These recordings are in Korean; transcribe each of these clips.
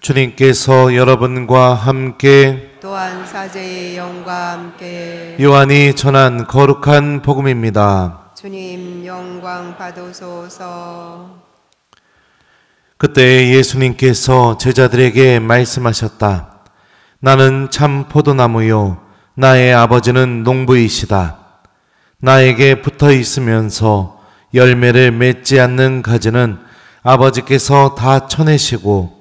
주님께서 여러분과 함께 또한 사제의 영과 함께 요한이 전한 거룩한 복음입니다. 주님 영광 받으소서. 그때 예수님께서 제자들에게 말씀하셨다. 나는 참 포도나무요 나의 아버지는 농부이시다. 나에게 붙어 있으면서 열매를 맺지 않는 가지는 아버지께서 다 쳐내시고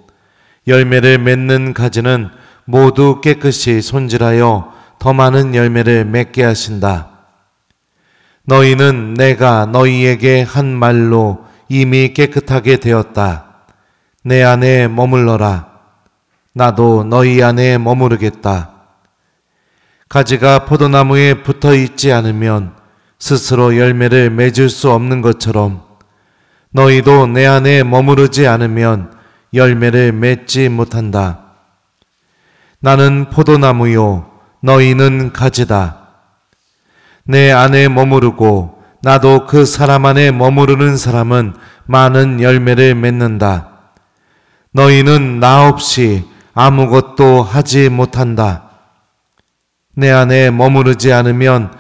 열매를 맺는 가지는 모두 깨끗이 손질하여 더 많은 열매를 맺게 하신다. 너희는 내가 너희에게 한 말로 이미 깨끗하게 되었다. 내 안에 머물러라. 나도 너희 안에 머무르겠다. 가지가 포도나무에 붙어 있지 않으면 스스로 열매를 맺을 수 없는 것처럼 너희도 내 안에 머무르지 않으면 열매를 맺지 못한다. 나는 포도나무요 너희는 가지다. 내 안에 머무르고 나도 그 사람 안에 머무르는 사람은 많은 열매를 맺는다. 너희는 나 없이 아무것도 하지 못한다. 내 안에 머무르지 않으면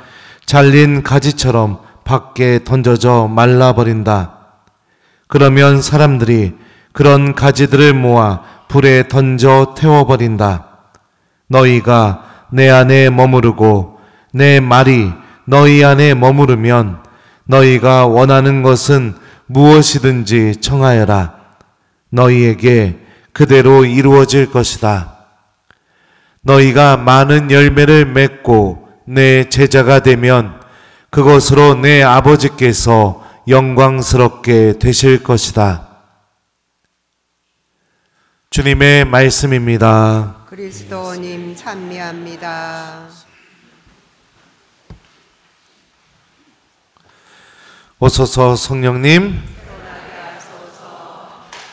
잘린 가지처럼 밖에 던져져 말라버린다. 그러면 사람들이 그런 가지들을 모아 불에 던져 태워버린다. 너희가 내 안에 머무르고 내 말이 너희 안에 머무르면 너희가 원하는 것은 무엇이든지 청하여라. 너희에게 그대로 이루어질 것이다. 너희가 많은 열매를 맺고 내 제자가 되면 그것으로 내 아버지께서 영광스럽게 되실 것이다. 주님의 말씀입니다. 그리스도님 찬미합니다. 오소서 성령님,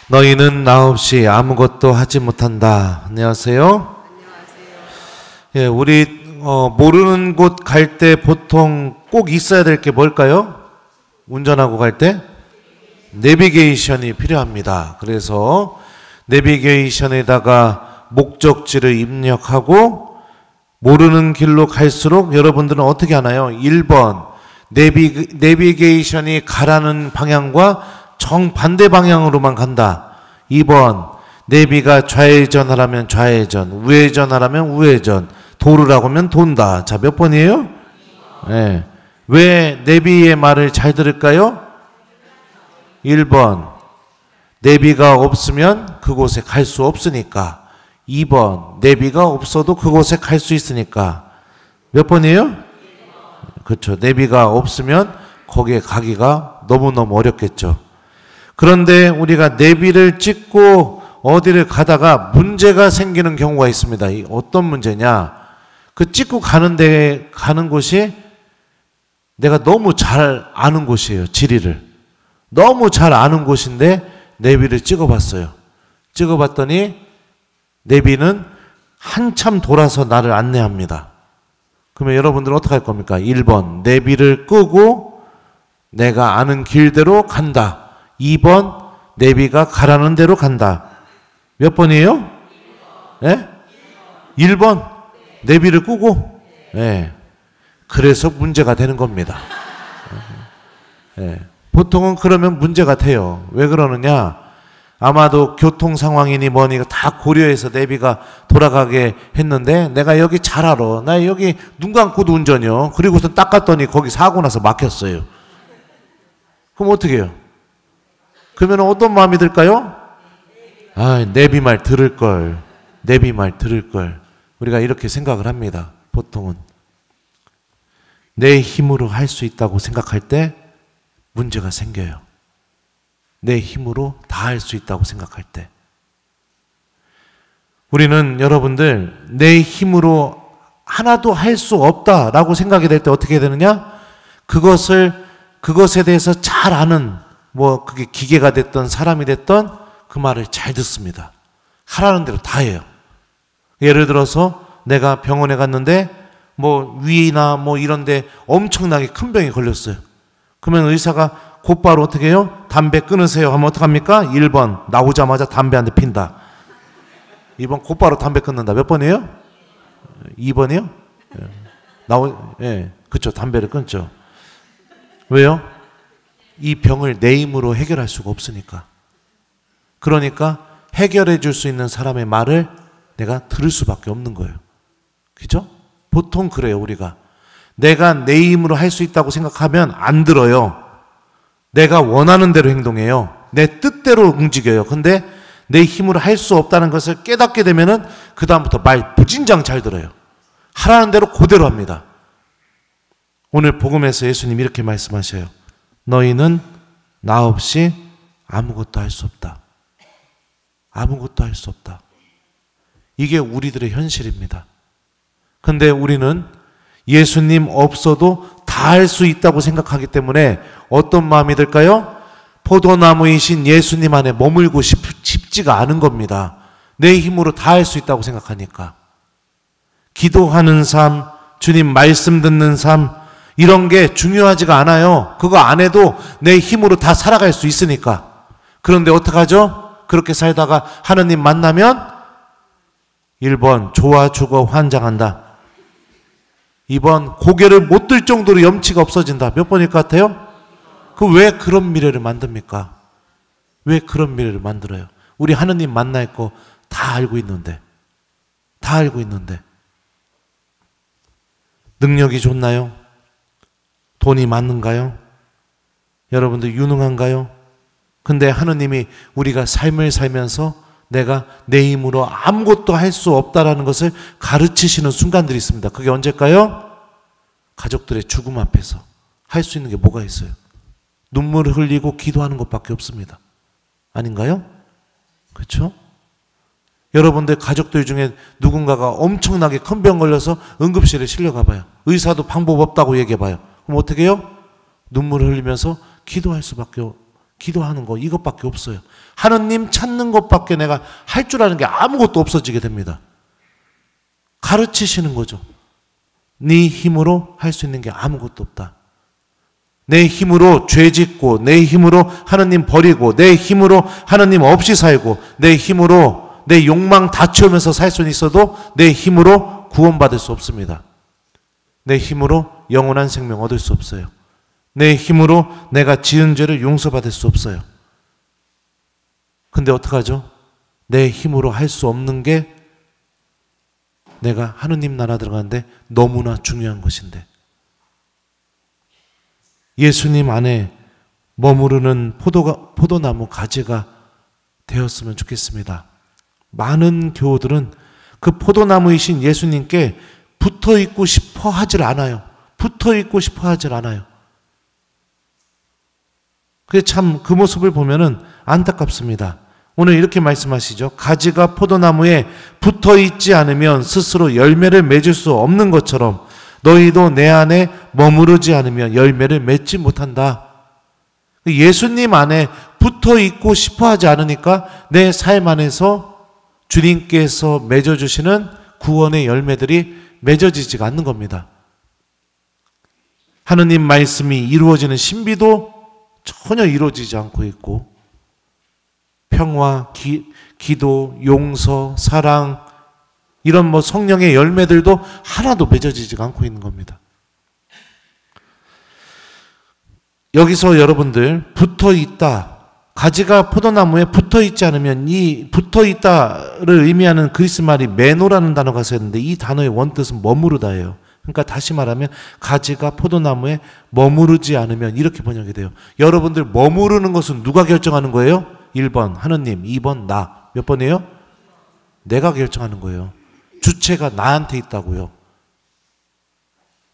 너희는 나 없이 아무것도 하지 못한다. 안녕하세요. 예, 우리 모르는 곳 갈 때 보통 꼭 있어야 될 게 뭘까요? 운전하고 갈 때 내비게이션이 필요합니다. 그래서 내비게이션에다가 목적지를 입력하고 모르는 길로 갈수록 여러분들은 어떻게 하나요? 1번 내비게이션이 가라는 방향과 정반대 방향으로만 간다. 2번 내비가 좌회전하라면 좌회전, 우회전하라면 우회전, 도르라고 하면 돈다. 자, 몇 번이에요? 네. 왜 내비의 말을 잘 들을까요? 1번 내비가 없으면 그곳에 갈 수 없으니까. 2번 내비가 없어도 그곳에 갈 수 있으니까. 몇 번이에요? 그렇죠. 내비가 없으면 거기에 가기가 너무너무 어렵겠죠. 그런데 우리가 내비를 찍고 어디를 가다가 문제가 생기는 경우가 있습니다. 어떤 문제냐? 그 찍고 가는 곳이 내가 너무 잘 아는 곳이에요. 지리를. 너무 잘 아는 곳인데 내비를 찍어봤어요. 찍어봤더니 내비는 한참 돌아서 나를 안내합니다. 그러면 여러분들은 어떻게 할 겁니까? 1번 내비를 끄고 내가 아는 길대로 간다. 2번 내비가 가라는 대로 간다. 몇 번이에요? 예? 1번 내비를 끄고. 예. 그래서 문제가 되는 겁니다. 예. 보통은 그러면 문제가 돼요. 왜 그러느냐? 아마도 교통 상황이니 뭐니 다 고려해서 내비가 돌아가게 했는데 내가 여기 잘 알아. 나 여기 눈 감고도 운전이요. 그리고서 닦았더니 거기 사고 나서 막혔어요. 그럼 어떻게 해요? 그러면 어떤 마음이 들까요? 아, 내비 말 들을 걸. 내비 말 들을 걸. 우리가 이렇게 생각을 합니다. 보통은. 내 힘으로 할 수 있다고 생각할 때 문제가 생겨요. 내 힘으로 다 할 수 있다고 생각할 때. 우리는 여러분들 내 힘으로 하나도 할 수 없다라고 생각이 될 때 어떻게 되느냐? 그것에 대해서 잘 아는 뭐 그게 기계가 됐던 사람이 됐던 그 말을 잘 듣습니다. 하라는 대로 다 해요. 예를 들어서 내가 병원에 갔는데 뭐 위나 뭐 이런데 엄청나게 큰 병이 걸렸어요. 그러면 의사가 곧바로 어떻게 해요? 담배 끊으세요 하면 어떡합니까? 1번 나오자마자 담배 한 대 핀다. 2번 곧바로 담배 끊는다. 몇 번이에요? 2번이요? 예, 그쵸. 담배를 끊죠. 왜요? 이 병을 내 힘으로 해결할 수가 없으니까. 그러니까 해결해 줄 수 있는 사람의 말을 내가 들을 수밖에 없는 거예요. 그죠? 보통 그래요, 우리가. 내가 내 힘으로 할 수 있다고 생각하면 안 들어요. 내가 원하는 대로 행동해요. 내 뜻대로 움직여요. 근데 내 힘으로 할 수 없다는 것을 깨닫게 되면은 그다음부터 말 무진장 잘 들어요. 하라는 대로 그대로 합니다. 오늘 복음에서 예수님 이렇게 말씀하셔요. 너희는 나 없이 아무것도 할 수 없다. 아무것도 할 수 없다. 이게 우리들의 현실입니다. 근데 우리는 예수님 없어도 다 할 수 있다고 생각하기 때문에 어떤 마음이 들까요? 포도나무이신 예수님 안에 머물고 싶지가 않은 겁니다. 내 힘으로 다 할 수 있다고 생각하니까. 기도하는 삶, 주님 말씀 듣는 삶, 이런 게 중요하지가 않아요. 그거 안 해도 내 힘으로 다 살아갈 수 있으니까. 그런데 어떡하죠? 그렇게 살다가 하느님 만나면 1번 좋아 죽어 환장한다. 2번 고개를 못 들 정도로 염치가 없어진다. 몇 번일 것 같아요? 그 왜 그런 미래를 만듭니까? 왜 그런 미래를 만들어요? 우리 하느님 만날 거 다 알고 있는데. 다 알고 있는데. 능력이 좋나요? 돈이 많은가요? 여러분들 유능한가요? 근데 하느님이 우리가 삶을 살면서 내가 내 힘으로 아무것도 할 수 없다라는 것을 가르치시는 순간들이 있습니다. 그게 언제일까요? 가족들의 죽음 앞에서 할 수 있는 게 뭐가 있어요? 눈물을 흘리고 기도하는 것밖에 없습니다. 아닌가요? 그렇죠? 여러분들 가족들 중에 누군가가 엄청나게 큰 병 걸려서 응급실에 실려가 봐요. 의사도 방법 없다고 얘기해 봐요. 그럼 어떻게 해요? 눈물을 흘리면서 기도할 수밖에 기도하는 거 이것밖에 없어요. 하느님 찾는 것밖에 내가 할 줄 아는 게 아무것도 없어지게 됩니다. 가르치시는 거죠. 네 힘으로 할 수 있는 게 아무것도 없다. 내 힘으로 죄 짓고 내 힘으로 하느님 버리고 내 힘으로 하느님 없이 살고 내 힘으로 내 욕망 다 채우면서 살 수는 있어도 내 힘으로 구원받을 수 없습니다. 내 힘으로 영원한 생명 얻을 수 없어요. 내 힘으로 내가 지은 죄를 용서받을 수 없어요. 근데 어떡하죠? 내 힘으로 할 수 없는 게 내가 하느님 나라 들어가는데 너무나 중요한 것인데 예수님 안에 머무르는 포도나무 가지가 되었으면 좋겠습니다. 많은 교우들은 그 포도나무이신 예수님께 붙어 있고 싶어 하질 않아요. 붙어 있고 싶어 하질 않아요. 그게 참 그 모습을 보면은 안타깝습니다. 오늘 이렇게 말씀하시죠. 가지가 포도나무에 붙어 있지 않으면 스스로 열매를 맺을 수 없는 것처럼 너희도 내 안에 머무르지 않으면 열매를 맺지 못한다. 예수님 안에 붙어 있고 싶어 하지 않으니까 내 삶 안에서 주님께서 맺어주시는 구원의 열매들이 맺어지지가 않는 겁니다. 하느님 말씀이 이루어지는 신비도 전혀 이루어지지 않고 있고 평화, 기도, 용서, 사랑 이런 성령의 열매들도 하나도 맺어지지 않고 있는 겁니다. 여기서 여러분들 붙어 있다. 가지가 포도나무에 붙어 있지 않으면 이 붙어 있다를 의미하는 그리스 말이 메노라는 단어가 쓰였는데 이 단어의 원뜻은 머무르다예요. 그러니까 다시 말하면 가지가 포도나무에 머무르지 않으면 이렇게 번역이 돼요. 여러분들 머무르는 것은 누가 결정하는 거예요? 1번 하느님, 2번 나. 몇 번이에요? 내가 결정하는 거예요. 주체가 나한테 있다고요.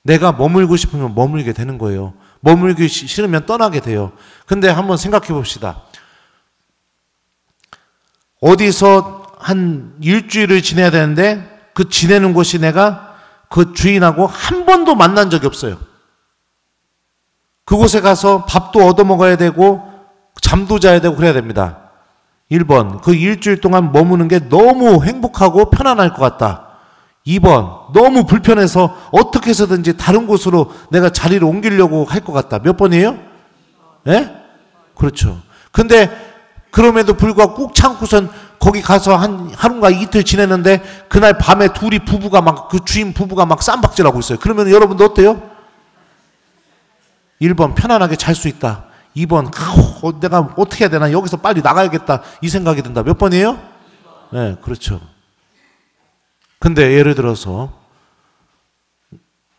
내가 머물고 싶으면 머물게 되는 거예요. 머물기 싫으면 떠나게 돼요. 근데 한번 생각해 봅시다. 어디서 한 일주일을 지내야 되는데 그 지내는 곳이 내가 그 주인하고 한 번도 만난 적이 없어요. 그곳에 가서 밥도 얻어먹어야 되고 잠도 자야 되고 그래야 됩니다. 1번, 그 일주일 동안 머무는 게 너무 행복하고 편안할 것 같다. 2번, 너무 불편해서 어떻게 해서든지 다른 곳으로 내가 자리를 옮기려고 할 것 같다. 몇 번이에요? 예? 그렇죠. 근데 그럼에도 불구하고 꾹 참고선 거기 가서 한 하루인가 이틀 지냈는데 그날 밤에 둘이 부부가 막 그 주인 부부가 막 쌈박질하고 있어요. 그러면 여러분도 어때요? 1번 편안하게 잘 수 있다. 2번 내가 어떻게 해야 되나 여기서 빨리 나가야겠다 이 생각이 든다. 몇 번이에요? 네, 그렇죠. 근데 예를 들어서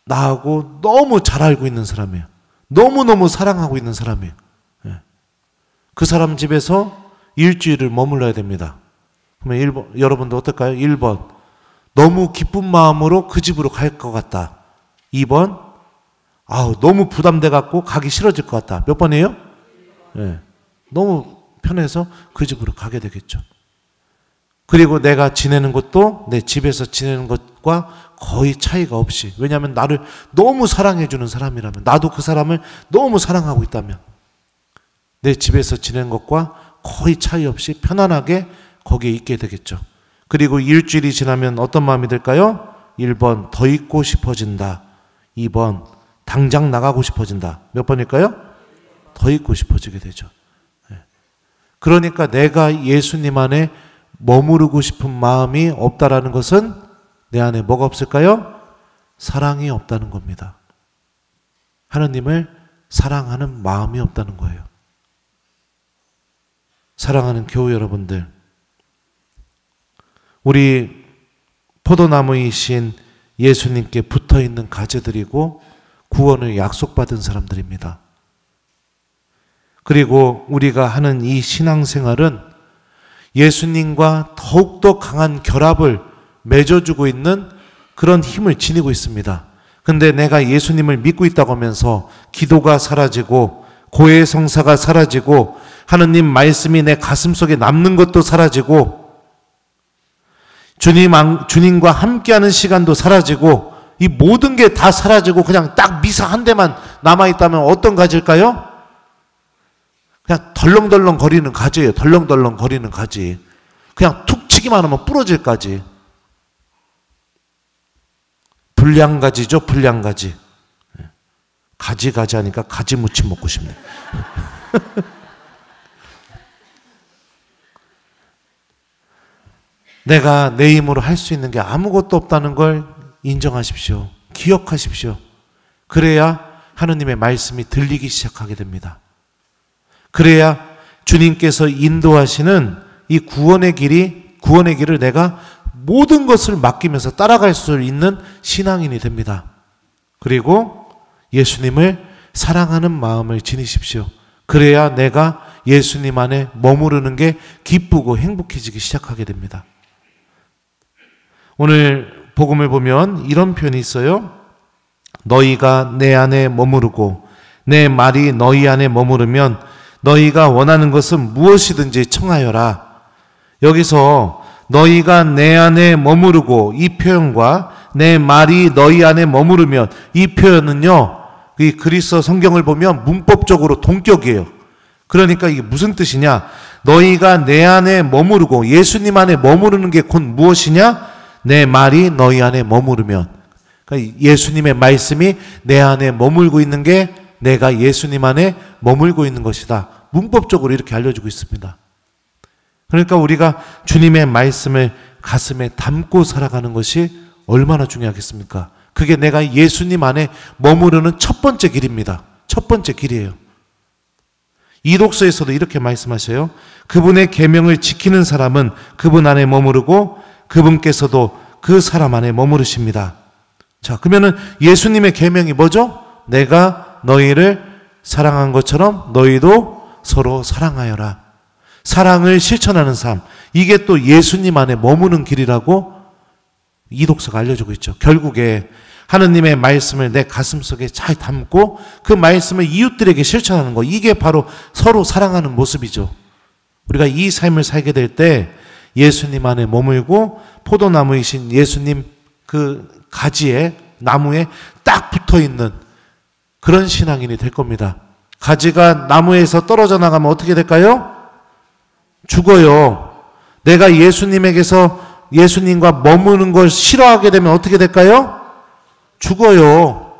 나하고 너무 잘 알고 있는 사람이에요. 너무너무 사랑하고 있는 사람이에요. 네. 그 사람 집에서 일주일을 머물러야 됩니다. 그러면 1번, 여러분도 어떨까요? 1번 너무 기쁜 마음으로 그 집으로 갈 것 같다. 2번 너무 부담돼 갖고 가기 싫어질 것 같다. 몇 번이에요? 네. 너무 편해서 그 집으로 가게 되겠죠. 그리고 내가 지내는 것도 내 집에서 지내는 것과 거의 차이가 없이, 왜냐하면 나를 너무 사랑해 주는 사람이라면, 나도 그 사람을 너무 사랑하고 있다면 내 집에서 지내는 것과 거의 차이 없이 편안하게 거기에 있게 되겠죠. 그리고 일주일이 지나면 어떤 마음이 들까요? 1번 더 있고 싶어진다. 2번 당장 나가고 싶어진다. 몇 번일까요? 더 있고 싶어지게 되죠. 그러니까 내가 예수님 안에 머무르고 싶은 마음이 없다라는 것은 내 안에 뭐가 없을까요? 사랑이 없다는 겁니다. 하나님을 사랑하는 마음이 없다는 거예요. 사랑하는 교우 여러분들, 우리 포도나무이신 예수님께 붙어있는 가지들이고 구원을 약속받은 사람들입니다. 그리고 우리가 하는 이 신앙생활은 예수님과 더욱더 강한 결합을 맺어주고 있는 그런 힘을 지니고 있습니다. 근데 내가 예수님을 믿고 있다고 하면서 기도가 사라지고 고해성사가 사라지고 하느님 말씀이 내 가슴속에 남는 것도 사라지고 주님과 함께하는 시간도 사라지고 이 모든 게 다 사라지고 그냥 딱 미사 한 대만 남아있다면 어떤 가지일까요? 그냥 덜렁덜렁 거리는 가지예요. 덜렁덜렁 거리는 가지. 그냥 툭 치기만 하면 부러질 가지. 불량가지죠. 불량가지. 가지 하니까 가지 무침 먹고 싶네. 내가 내 힘으로 할 수 있는 게 아무것도 없다는 걸 인정하십시오. 기억하십시오. 그래야 하느님의 말씀이 들리기 시작하게 됩니다. 그래야 주님께서 인도하시는 이 구원의 길을 내가 모든 것을 맡기면서 따라갈 수 있는 신앙인이 됩니다. 그리고 예수님을 사랑하는 마음을 지니십시오. 그래야 내가 예수님 안에 머무르는 게 기쁘고 행복해지기 시작하게 됩니다. 오늘 복음을 보면 이런 표현이 있어요. 너희가 내 안에 머무르고 내 말이 너희 안에 머무르면 너희가 원하는 것은 무엇이든지 청하여라. 여기서 너희가 내 안에 머무르고 이 표현과 내 말이 너희 안에 머무르면, 이 표현은요, 이 그리스 성경을 보면 문법적으로 동격이에요. 그러니까 이게 무슨 뜻이냐? 너희가 내 안에 머무르고 예수님 안에 머무르는 게 곧 무엇이냐? 내 말이 너희 안에 머무르면, 그러니까 예수님의 말씀이 내 안에 머물고 있는 게 내가 예수님 안에 머물고 있는 것이다. 문법적으로 이렇게 알려주고 있습니다. 그러니까 우리가 주님의 말씀을 가슴에 담고 살아가는 것이 얼마나 중요하겠습니까? 그게 내가 예수님 안에 머무르는 첫 번째 길입니다. 첫 번째 길이에요. 이독서에서도 이렇게 말씀하셔요. 그분의 계명을 지키는 사람은 그분 안에 머무르고 그분께서도 그 사람 안에 머무르십니다. 자, 그러면은 예수님의 계명이 뭐죠? 내가 너희를 사랑한 것처럼 너희도 서로 사랑하여라. 사랑을 실천하는 삶. 이게 또 예수님 안에 머무는 길이라고 이독서가 알려주고 있죠. 결국에 하느님의 말씀을 내 가슴속에 잘 담고 그 말씀을 이웃들에게 실천하는 거, 이게 바로 서로 사랑하는 모습이죠. 우리가 이 삶을 살게 될 때 예수님 안에 머물고 포도나무이신 예수님 그 가지에, 나무에 딱 붙어있는 그런 신앙인이 될 겁니다. 가지가 나무에서 떨어져 나가면 어떻게 될까요? 죽어요. 내가 예수님과 머무는 걸 싫어하게 되면 어떻게 될까요? 죽어요.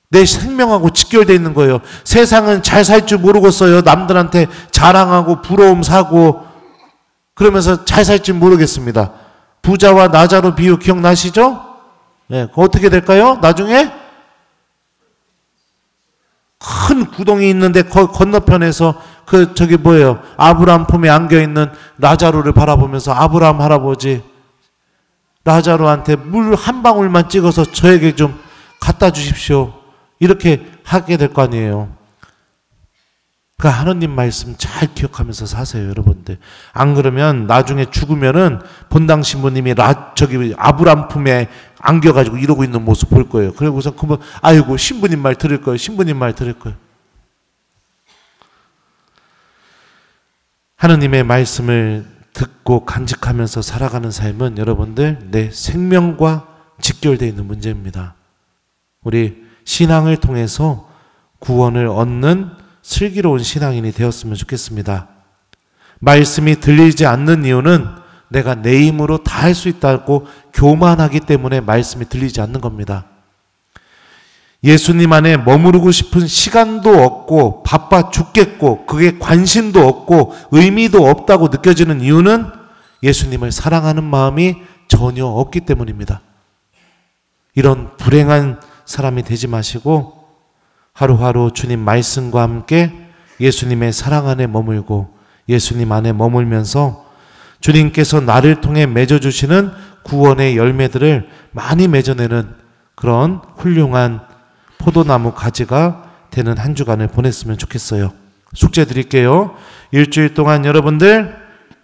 내 생명하고 직결되어 있는 거예요. 세상은 잘 살 줄 모르겠어요. 남들한테 자랑하고 부러움 사고 그러면서 잘 살지 모르겠습니다. 부자와 나자로 비유 기억나시죠? 네, 어떻게 될까요? 나중에 큰 구덩이 있는데 건너편에서 저기 뭐예요? 아브라함 품에 안겨있는 라자로를 바라보면서 아브라함 할아버지 라자로한테 물 한 방울만 찍어서 저에게 좀 갖다 주십시오. 이렇게 하게 될 거 아니에요. 그러니까 하느님 말씀 잘 기억하면서 사세요, 여러분들. 안 그러면 나중에 죽으면은 본당 신부님이 저기 아브라함 품에 안겨가지고 이러고 있는 모습 볼 거예요. 그리고서 그러면 아이고 신부님 말 들을 거예요. 신부님 말 들을 거예요. 하느님의 말씀을 듣고 간직하면서 살아가는 삶은 여러분들 내 생명과 직결되어 있는 문제입니다. 우리 신앙을 통해서 구원을 얻는 슬기로운 신앙인이 되었으면 좋겠습니다. 말씀이 들리지 않는 이유는 내가 내 힘으로 다 할 수 있다고 교만하기 때문에 말씀이 들리지 않는 겁니다. 예수님 안에 머무르고 싶은 시간도 없고 바빠 죽겠고 그게 관심도 없고 의미도 없다고 느껴지는 이유는 예수님을 사랑하는 마음이 전혀 없기 때문입니다. 이런 불행한 사람이 되지 마시고 하루하루 주님 말씀과 함께 예수님의 사랑 안에 머물고 예수님 안에 머물면서 주님께서 나를 통해 맺어주시는 구원의 열매들을 많이 맺어내는 그런 훌륭한 포도나무 가지가 되는 한 주간을 보냈으면 좋겠어요. 숙제 드릴게요. 일주일 동안 여러분들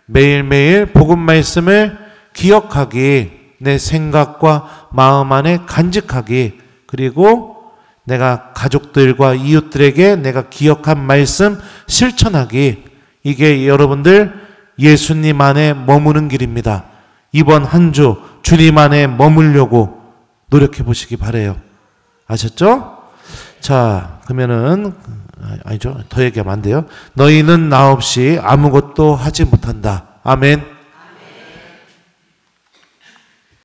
매일매일 복음 말씀을 기억하기, 내 생각과 마음 안에 간직하기, 그리고 내가 가족들과 이웃들에게 내가 기억한 말씀 실천하기, 이게 여러분들 예수님 안에 머무는 길입니다. 이번 한 주 주님 안에 머물려고 노력해 보시기 바래요. 아셨죠? 자, 그러면은 아니죠. 더 얘기하면 안 돼요. 너희는 나 없이 아무것도 하지 못한다. 아멘.